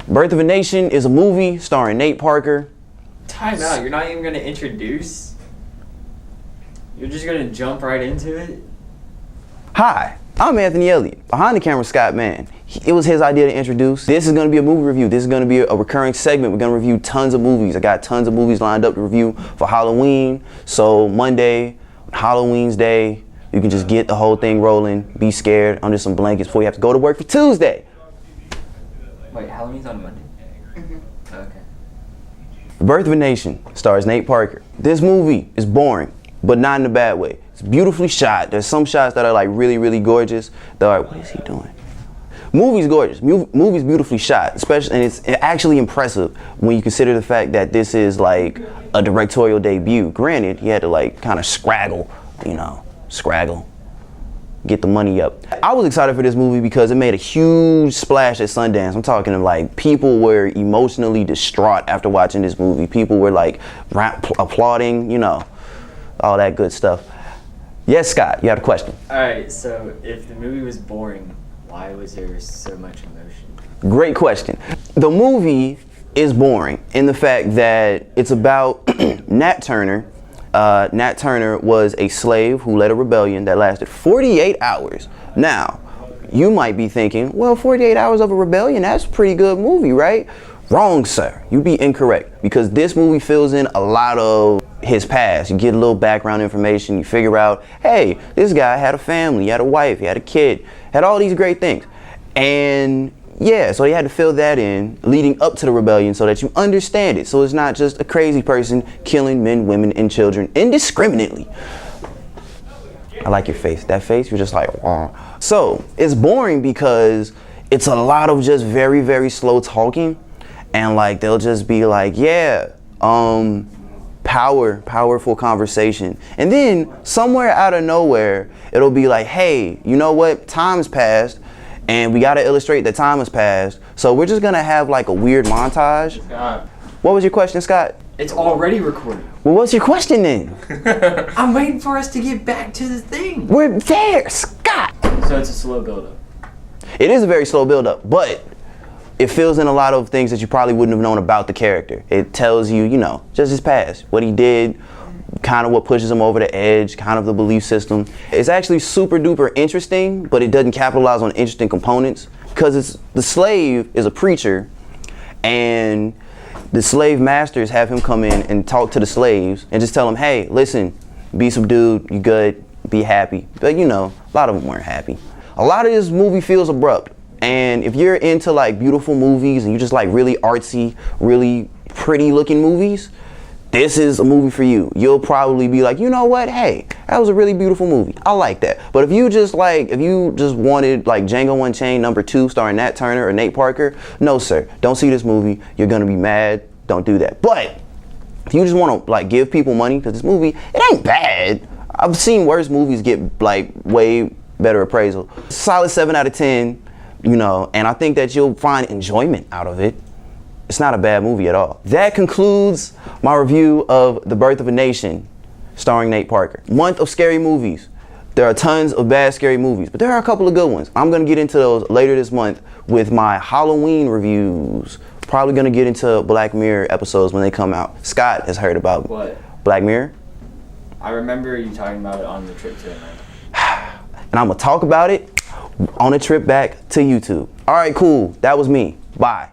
Birth of a Nation is a movie starring Nate Parker. Time out. You're not even going to introduce? You're just going to jump right into it? Hi, I'm Anthony Elliott. Behind the camera, Scott Mann. It was his idea to introduce. This is going to be a movie review. This is going to be a recurring segment. We're going to review tons of movies. I got tons of movies lined up to review for Halloween. So Monday, Halloween's day, you can just get the whole thing rolling, be scared under some blankets before you have to go to work for Tuesday. Wait, Halloween's on Monday? Mm-hmm. Okay. The Birth of a Nation stars Nate Parker. This movie is boring, but not in a bad way. It's beautifully shot. There's some shots that are like really, really gorgeous. They're like, what is he doing? Movie's gorgeous. Movie's beautifully shot, especially, and it's actually impressive when you consider the fact that this is like a directorial debut. Granted, he had to like kind of scraggle, get the money up. I was excited for this movie because it made a huge splash at Sundance. I'm talking like people were emotionally distraught after watching this movie. People were like applauding, all that good stuff. Yes, Scott, you had a question. Alright, so if the movie was boring, why was there so much emotion? Great question. The movie is boring in the fact that it's about Nat Turner. Nat Turner was a slave who led a rebellion that lasted 48 hours. Now, you might be thinking, well, 48 hours of a rebellion, that's a pretty good movie, right? Wrong, sir. You'd be incorrect, because this movie fills in a lot of his past. You get a little background information, you figure out, hey, this guy had a family, he had a wife, he had a kid, had all these great things. And yeah, so he had to fill that in leading up to the rebellion so that you understand it. So it's not just a crazy person killing men, women, and children indiscriminately. I like your face. That face, you're just like, wow. So it's boring because it's a lot of just very, very slow talking. And like, they'll just be like, yeah, powerful conversation. And then somewhere out of nowhere, it'll be like, hey, you know what? Time's passed. And we got to illustrate that time has passed. So we're just going to have like a weird montage. Scott. What was your question, Scott? It's already recorded. Well, what's your question then? I'm waiting for us to get back to the thing. We're there, Scott. So it's a slow build-up. It is a very slow build-up, but it fills in a lot of things that you probably wouldn't have known about the character. It tells you, just his past, what he did, kind of what pushes him over the edge, kind of the belief system. It's actually super duper interesting, but it doesn't capitalize on interesting components because the slave is a preacher, and the slave masters have him come in and talk to the slaves and just tell them, hey, listen, be subdued, you good, be happy. But a lot of them weren't happy. A lot of this movie feels abrupt, and if you're into like beautiful movies and you just like really artsy, really pretty looking movies, this is a movie for you. You'll probably be like, you know what? Hey, that was a really beautiful movie. I like that. But if you just wanted like Django Unchained #2 starring Nat Turner or Nate Parker, no, sir. Don't see this movie. You're gonna be mad. Don't do that. But if you just want to like give people money, because this movie, it ain't bad. I've seen worse movies get like way better appraisal. Solid 7 out of 10. And I think that you'll find enjoyment out of it. It's not a bad movie at all. That concludes my review of The Birth of a Nation, starring Nate Parker. Month of scary movies. There are tons of bad scary movies, but there are a couple of good ones. I'm gonna get into those later this month with my Halloween reviews. Probably gonna get into Black Mirror episodes when they come out. Scott has heard about What? Black Mirror. I remember you talking about it on the trip to Atlanta. And I'm gonna talk about it on a trip back to YouTube. All right, cool. That was me. Bye.